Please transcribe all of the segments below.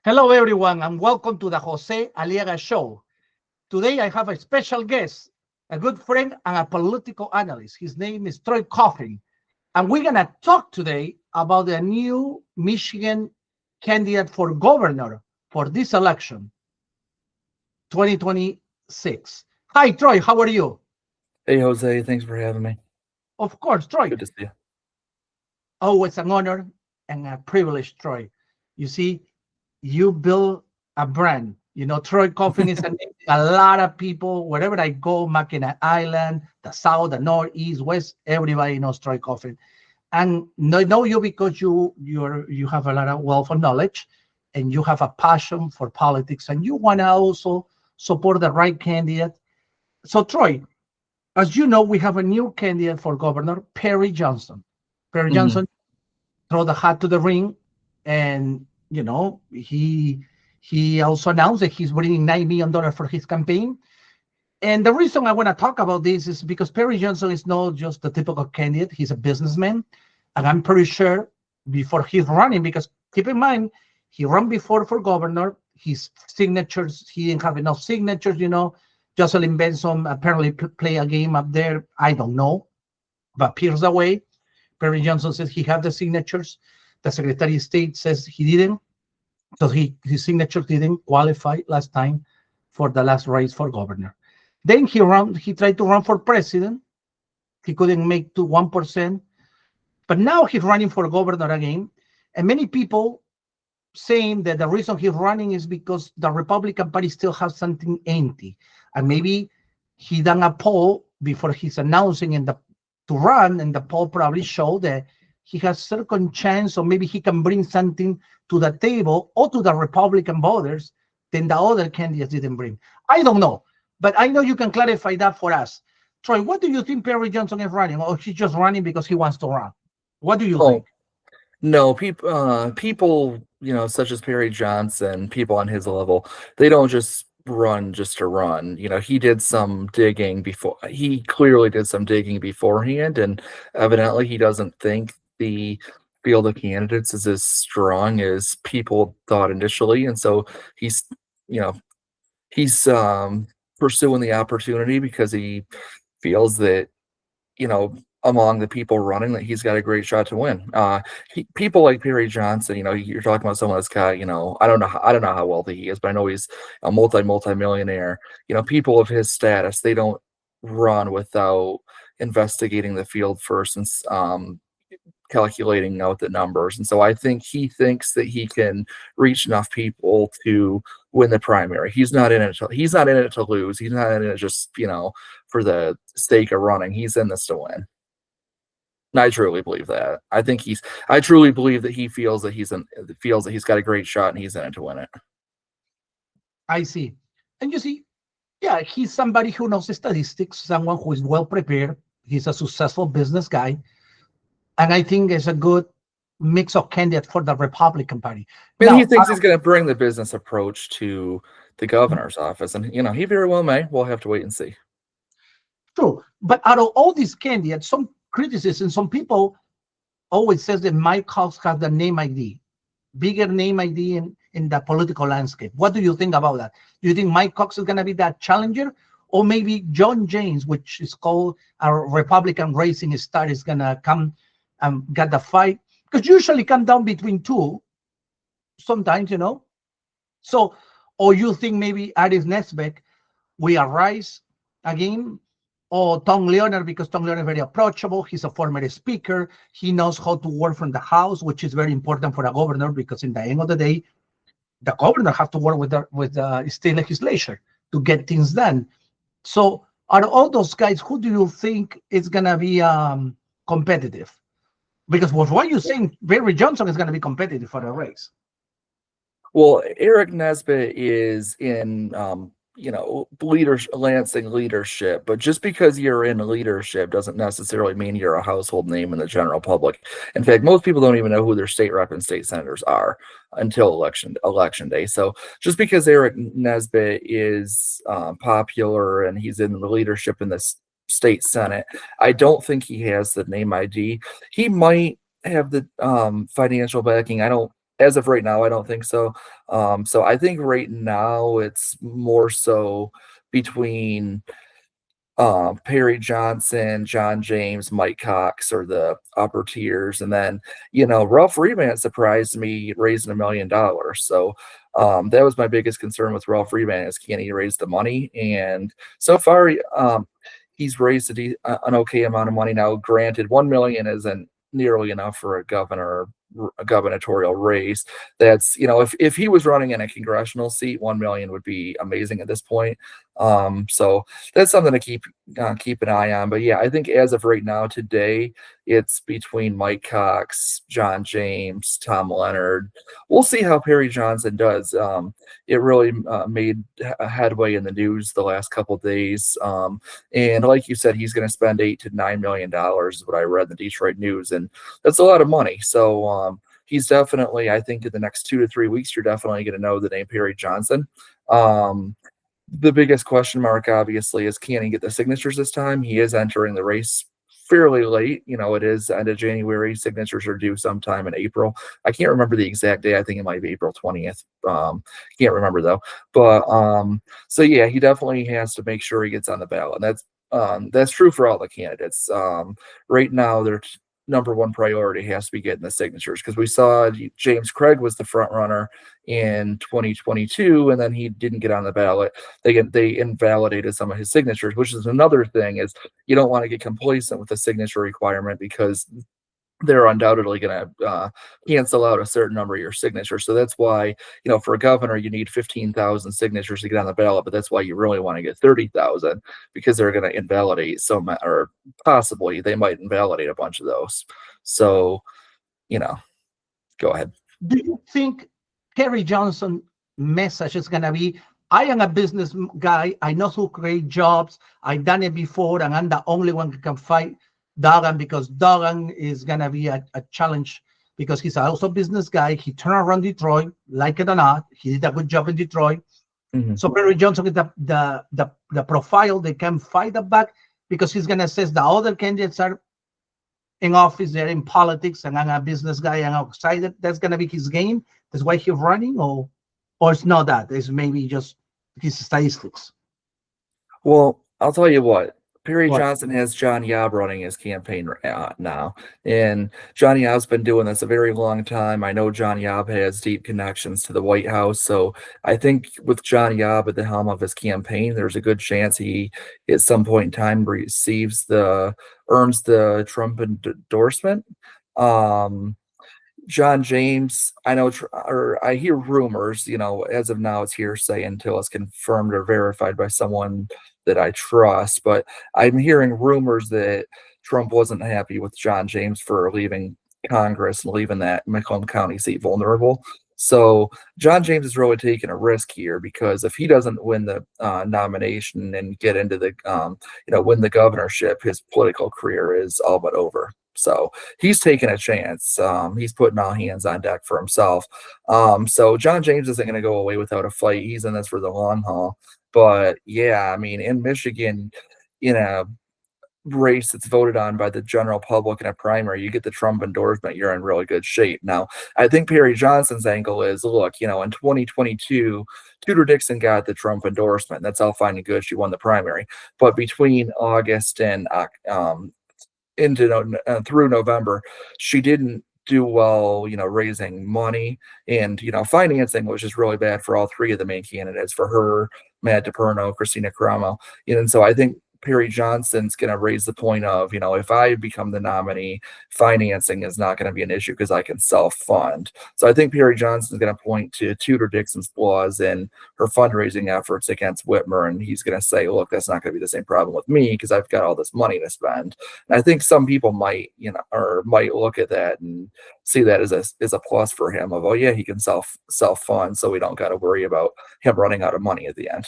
Hello, everyone, and welcome to the Jose Aliaga Show. Today, I have a special guest, a good friend and a political analyst. His name is Troy Coffin, and we're going to talk today about the new Michigan candidate for governor for this election, 2026. Hi, Troy. How are you? Hey, Jose. Thanks for having me. Of course, Troy. Good to see you. Always an honor and a privilege, Troy. You see, you build a brand. You know, Troy Coffin is a name a lot of people, wherever I go, Mackinac Island, the South, the North, East, West, everybody knows Troy Coffin. And I know you because you have a lot of wealth of knowledge and you have a passion for politics and you want to also support the right candidate. So, Troy, as you know, we have a new candidate for governor, Perry Johnson. Perry Johnson throw the hat to the ring, and you know he also announced that he's bringing $9 million for his campaign. And the reason I want to talk about this is because Perry Johnson is not just the typical candidate; he's a businessman, and I'm pretty sure before he's running, because keep in mind he ran before for governor. His signatures, he didn't have enough signatures. You know, Jocelyn Benson apparently play a game up there. I don't know, but appears that way. Perry Johnson says he had the signatures. The Secretary of State says he didn't. So his signature didn't qualify last time for the last race for governor. Then he tried to run for president. He couldn't make to 1%. But now he's running for governor again. And many people saying that the reason he's running is because the Republican Party still has something empty. And maybe he done a poll before he's announcing to run, and the poll probably showed that he has certain chance, or maybe he can bring something to the table or to the Republican voters than the other candidates didn't bring. I don't know, but I know you can clarify that for us. Troy, what do you think Perry Johnson is running, or he's just running because he wants to run? What do you think? No, people, such as Perry Johnson, people on his level, they don't just run just to run. He did some digging before. He clearly did some digging beforehand, and evidently he doesn't think the field of candidates is as strong as people thought initially, and so he's pursuing the opportunity because he feels that among the people running that he's got a great shot to win. People like Perry Johnson, you're talking about someone that's got, I don't know how wealthy he is, but I know he's a multi-millionaire. People of his status, they don't run without investigating the field first and calculating out the numbers. And so I think he thinks that he can reach enough people to win the primary. He's not in it to lose. He's not in it just, for the sake of running. He's in this to win. And I truly believe that. I truly believe that he feels that he's got a great shot and he's in it to win it. I see. And you see, yeah, he's somebody who knows statistics, someone who is well prepared. He's a successful business guy. And I think it's a good mix of candidates for the Republican Party. Now, he thinks he's going to bring the business approach to the governor's office. And, he very well may. We'll have to wait and see. True. But out of all these candidates, some criticism, some people always says that Mike Cox has the name ID, bigger name ID in the political landscape. What do you think about that? Do you think Mike Cox is going to be that challenger? Or maybe John James, which is called a Republican racing star, is going to come and get the fight? Because usually come down between two, sometimes, So, or you think maybe Aris Nesbeck will arise again? Or Tom Leonard, because Tom Leonard is very approachable. He's a former speaker. He knows how to work from the House, which is very important for a governor, because in the end of the day, the governor has to work with the state legislature to get things done. So out of all those guys, who do you think is going to be competitive? Because with what you're saying, Perry Johnson is going to be competitive for the race. Well, Eric Nesbitt is in Lansing leadership, but just because you're in leadership doesn't necessarily mean you're a household name in the general public. In fact, most people don't even know who their state rep and state senators are until election day. So just because Eric Nesbitt is popular and he's in the leadership in this state senate, I don't think he has the name ID. He might have the financial backing. I don't, as of right now, I don't think so. So I think right now it's more so between Perry Johnson, John James, Mike Cox are the upper tiers. And then, Ralph Reban surprised me raising $1 million. So that was my biggest concern with Ralph Reban is can he raise the money? And so far, he's raised an okay amount of money. Now, granted, 1 million isn't nearly enough for a gubernatorial race. That's, if he was running in a congressional seat, 1 million would be amazing at this point. So that's something to keep an eye on. But yeah, I think as of right now, today, it's between Mike Cox, John James, Tom Leonard. We'll see how Perry Johnson does. It really made a headway in the news the last couple of days. And like you said, he's going to spend $8 to $9 million is what I read in the Detroit News, and that's a lot of money. So he's definitely, I think in the next 2 to 3 weeks, you're definitely going to know the name Perry Johnson. The biggest question mark, obviously, is can he get the signatures this time? He is entering the race fairly late. It is end of January. Signatures are due sometime in April. I can't remember the exact day. I think it might be April 20th. Can't remember though. But so yeah, he definitely has to make sure he gets on the ballot. And that's true for all the candidates. Right now, their number one priority has to be getting the signatures, because we saw James Craig was the front runner in 2022, and then he didn't get on the ballot. They invalidated some of his signatures, which is another thing, is you don't want to get complacent with the signature requirement, because they're undoubtedly going to cancel out a certain number of your signatures. So that's why, for a governor, you need 15,000 signatures to get on the ballot, but that's why you really want to get 30,000, because they're going to invalidate some, or possibly they might invalidate a bunch of those. So, go ahead. Do you think Perry Johnson message is going to be, I am a business guy, I know who create jobs, I've done it before, and I'm the only one who can fight Duggan, because Duggan is going to be a challenge, because he's also a business guy. He turned around Detroit, like it or not. He did a good job in Detroit. Mm-hmm. So Perry Johnson is the profile they can fight that back, because he's going to say the other candidates are in office, they're in politics, and I'm a business guy, and I'm excited. That's going to be his game. That's why he's running, or it's not that. It's maybe just his statistics. Well, I'll tell you what. Perry Johnson has John Yob running his campaign now, and John Yob's been doing this a very long time. I know John Yob has deep connections to the White House, so I think with John Yob at the helm of his campaign, there's a good chance he, at some point in time, earns the Trump endorsement. John James, I know, or I hear rumors, as of now it's hearsay until it's confirmed or verified by someone that I trust, but I'm hearing rumors that Trump wasn't happy with John James for leaving Congress and leaving that Macomb County seat vulnerable. So John James is really taking a risk here, because if he doesn't win the nomination and get into the, win the governorship, his political career is all but over. So he's taking a chance. He's putting all hands on deck for himself. So John James isn't going to go away without a fight. He's in this for the long haul. But yeah, I mean, in Michigan, in a race that's voted on by the general public in a primary, you get the Trump endorsement, you're in really good shape. Now, I think Perry Johnson's angle is, look, in 2022, Tudor Dixon got the Trump endorsement. That's all fine and good. She won the primary. But between August and through November, she didn't do well, raising money and, financing, which is really bad for all three of the main candidates, for her, Matt DePerno, Christina Caramo. And so I think Perry Johnson's going to raise the point of, if I become the nominee, financing is not going to be an issue because I can self-fund. So I think Perry Johnson's going to point to Tudor Dixon's flaws in her fundraising efforts against Whitmer, and he's going to say, look, that's not going to be the same problem with me because I've got all this money to spend. And I think some people might, might look at that and see that as a plus for him of, oh yeah, he can self-fund, so we don't got to worry about him running out of money at the end.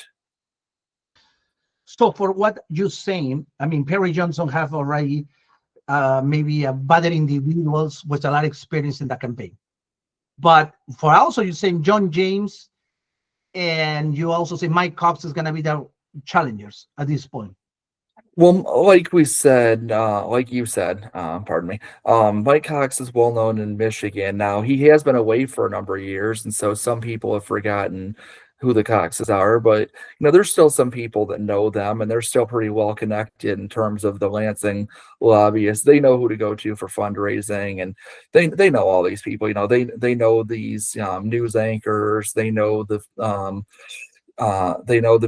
So for what you're saying, I mean, Perry Johnson have already maybe better individuals with a lot of experience in the campaign. But for also you're saying John James, and you also say Mike Cox is going to be the challengers at this point. Well, like we said, like you said, pardon me, Mike Cox is well known in Michigan. Now, he has been away for a number of years, and so some people have forgotten who the Coxes are. But there's still some people that know them, and they're still pretty well connected in terms of the Lansing lobbyists. They know who to go to for fundraising, and they know all these people. They know these news anchors. They know the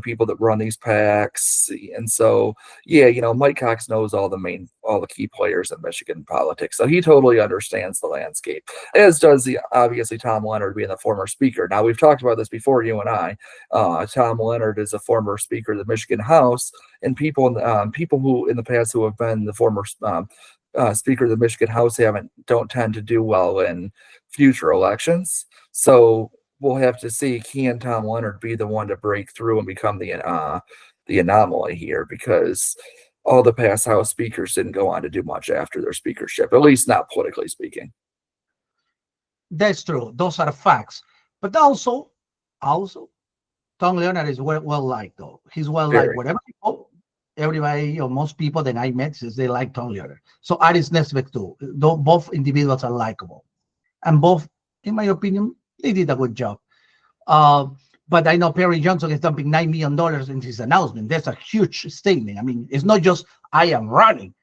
people that run these PACs, and so yeah, Mike Cox knows all the key players in Michigan politics, so he totally understands the landscape. As does obviously Tom Leonard, being the former speaker. Now we've talked about this before, you and I. Tom Leonard is a former speaker of the Michigan House, and people who in the past who have been the former Speaker of the Michigan House don't tend to do well in future elections. So we'll have to see, can Tom Leonard be the one to break through and become the anomaly here, because all the past House speakers didn't go on to do much after their speakership, at least not politically speaking. That's true. Those are facts. But also, Tom Leonard is well liked, though. He's well liked. Very. Whatever people, everybody or most people that I met says they like Tom Leonard. So Aris Nesbitt too. Though both individuals are likable, and both, in my opinion, they did a good job. But I know Perry Johnson is dumping $9 million in his announcement. That's a huge statement. I mean, it's not just I am running.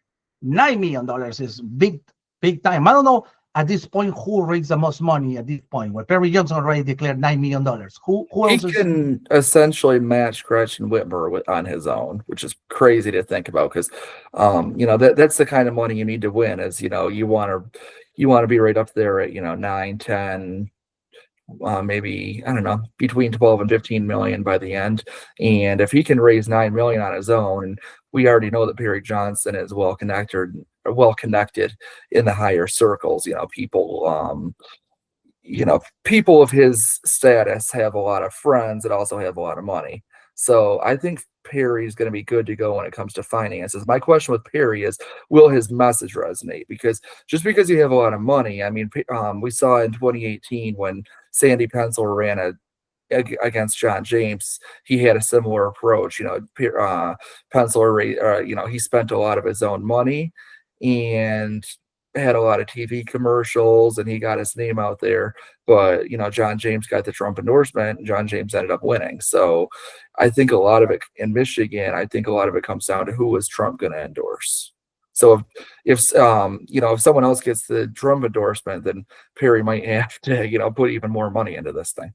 $9 million is big time. I don't know at this point who raised the most money at this point, where Perry Johnson already declared $9 million. Who else He can essentially match Gretchen Whitmer on his own, which is crazy to think about, because that's the kind of money you need to win. Is you want to be right up there at 9, 10, maybe, I don't know, between 12 and 15 million by the end. And if he can raise 9 million on his own, and we already know that Perry Johnson is well connected in the higher circles. People of his status have a lot of friends that also have a lot of money. So I think Perry's going to be good to go when it comes to finances. My question with Perry is, will his message resonate? Because just because you have a lot of money, I mean, we saw in 2018 when Sandy Pencil ran against John James, he had a similar approach. Pencil, he spent a lot of his own money and had a lot of TV commercials, and he got his name out there. But John James got the Trump endorsement, and John James ended up winning. So I think a lot of it in Michigan, comes down to who is Trump going to endorse. So if someone else gets the Trump endorsement, then Perry might have to put even more money into this thing.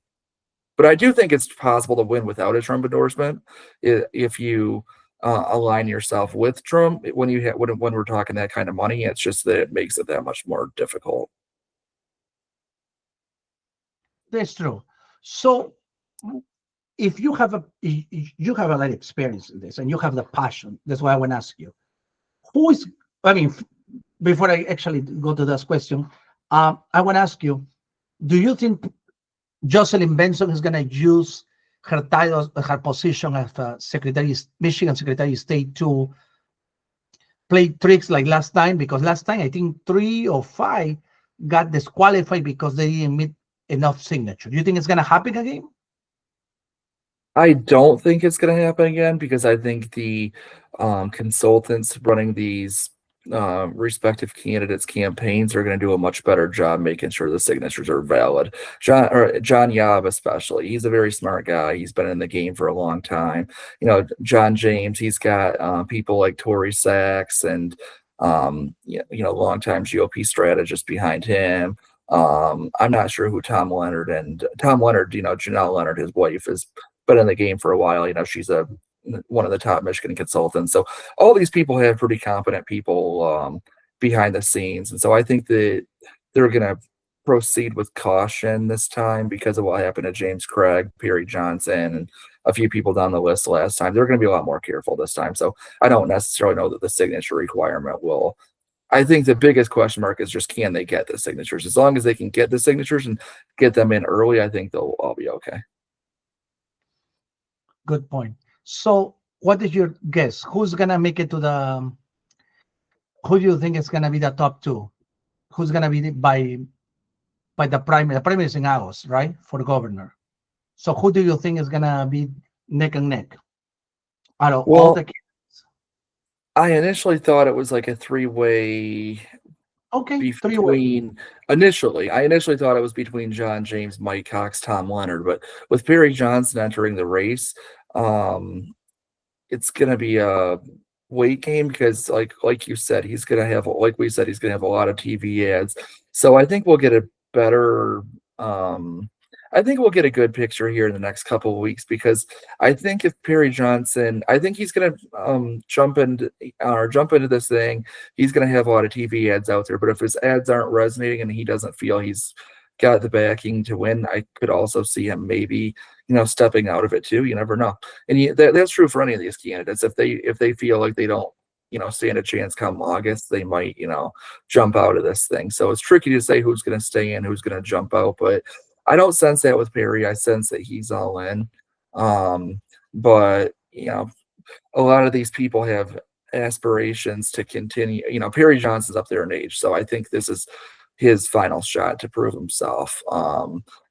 But I do think it's possible to win without a Trump endorsement if you align yourself with Trump. When we're talking that kind of money, it's just that it makes it that much more difficult. That's true. So if you have a lot of experience in this and you have the passion, that's why I want to ask you, before I actually go to this question, I want to ask you, do you think Jocelyn Benson is going to use her title, her position as Michigan Secretary of State, to play tricks like last time? Because last time I think 3 or 5 got disqualified because they didn't meet enough signatures. Do you think it's going to happen again? I don't think it's going to happen again, because I think the consultants running these respective candidates' campaigns are going to do a much better job making sure the signatures are valid. John Yob, especially, he's a very smart guy. He's been in the game for a long time. John James, he's got people like Tory Sachs and longtime GOP strategist behind him. I'm not sure who Tom Leonard, Janelle Leonard, his wife, has been in the game for a while. She's one of the top Michigan consultants. So all these people have pretty competent people behind the scenes. And so I think that they're going to proceed with caution this time because of what happened to James Craig, Perry Johnson, and a few people down the list last time. They're going to be a lot more careful this time. So I don't necessarily know that the signature requirement will. I think the biggest question mark is just, can they get the signatures? As long as they can get the signatures and get them in early, I think they'll all be okay. Good point. So what is your guess? Who's going to make it to the, who do you think is going to be the top 2? Who's going to be by the primary? The primary is in August, right? For governor. So who do you think is going to be neck and neck out of all the candidates? I initially thought it was like a three-way Okay, three-way. between I initially thought it was between John James, Mike Cox, Tom Leonard, but with Perry Johnson entering the race, um, it's gonna be a weight game because like you said, he's gonna have like we said, he's gonna have a lot of TV ads. So I think we'll get a better I think we'll get a good picture here in the next couple of weeks because I think if Perry Johnson, I think he's gonna jump into this thing. He's gonna have a lot of TV ads out there, but if his ads aren't resonating and he doesn't feel he's got the backing to win, I could also see him maybe stepping out of it too. You never know, and that's true for any of these candidates. If they feel like they don't stand a chance come August, they might jump out of this thing. So it's tricky to say who's going to stay in, who's going to jump out, but I don't sense that with Perry. I sense that he's all in. But a lot of these people have aspirations to continue. Perry Johnson's up there in age, so I think this is his final shot to prove himself.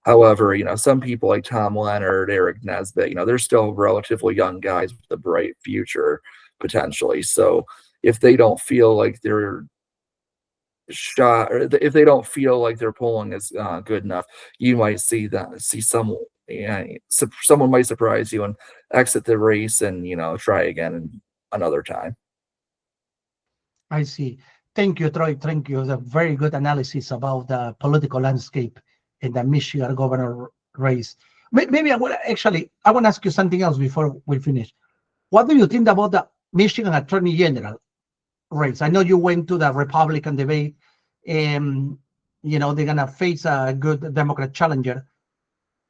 However, some people like Tom Leonard, Eric Nesbitt, they're still relatively young guys with a bright future potentially. So if they don't feel like they're shot, or if they don't feel like their polling is good enough, you might see someone might surprise you and exit the race and try again another time. I see. Thank you, Troy. Thank you. It's a very good analysis about the political landscape in the Michigan governor race. Maybe I want to ask you something else before we finish. What do you think about the Michigan Attorney General race? I know you went to the Republican debate, and they're gonna face a good Democrat challenger.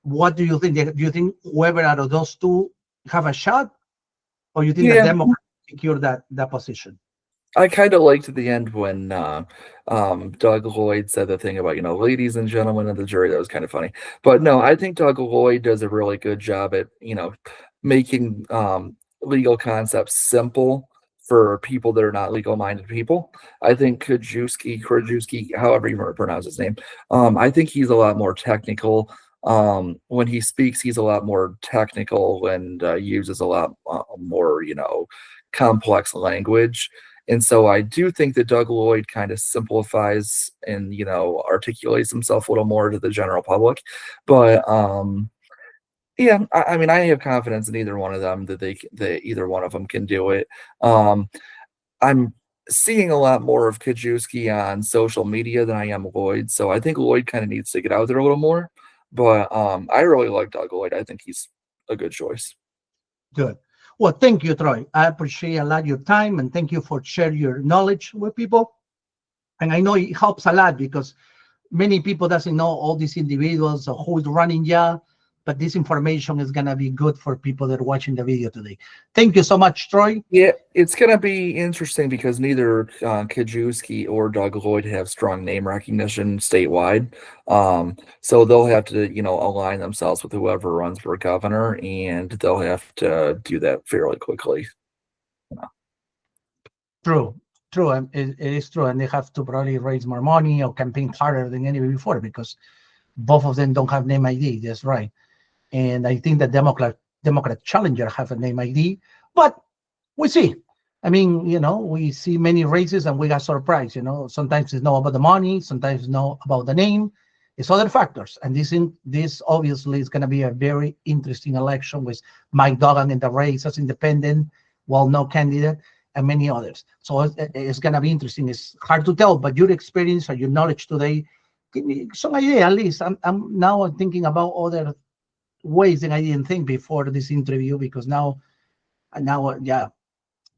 What do you think? Do you think whoever out of those two have a shot, or you think the Democrats secure that position? I kind of liked at the end when Doug Lloyd said the thing about, ladies and gentlemen of the jury. That was kind of funny. But no, I think Doug Lloyd does a really good job at, making legal concepts simple for people that are not legal-minded people. I think Krajewski, however you want to pronounce his name, I think he's a lot more technical. When he speaks, he's a lot more technical and uses a lot more, complex language. And so I do think that Doug Lloyd kind of simplifies and, articulates himself a little more to the general public. But yeah, I mean, I have confidence in either one of them that either one of them can do it. I'm seeing a lot more of Krajewski on social media than I am Lloyd. So I think Lloyd kind of needs to get out there a little more. But I really like Doug Lloyd. I think he's a good choice. Good. Well, thank you, Troy. I appreciate a lot your time, and thank you for sharing your knowledge with people. And I know it helps a lot because many people doesn't know all these individuals or who's running but this information is going to be good for people that are watching the video today. Thank you so much, Troy. Yeah, it's going to be interesting because neither Krajewski or Doug Lloyd have strong name recognition statewide. So they'll have to, align themselves with whoever runs for governor, and they'll have to do that fairly quickly. True. And it is true. And they have to probably raise more money or campaign harder than ever before because both of them don't have name ID. That's right. And I think the Democrat challenger have a name ID, but we see. I mean, we see many races and we got surprised. Sometimes it's not about the money, sometimes it's not about the name. It's other factors. And this obviously is going to be a very interesting election with Mike Duggan in the race as independent, well-known candidate, and many others. So it's going to be interesting. It's hard to tell, but your experience or your knowledge today give me some idea. At least I'm thinking about other ways that I didn't think before this interview, because now, yeah,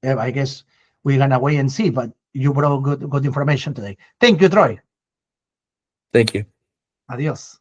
I guess we're gonna wait and see. But you brought good information today. Thank you, Troy. Thank you. Adios.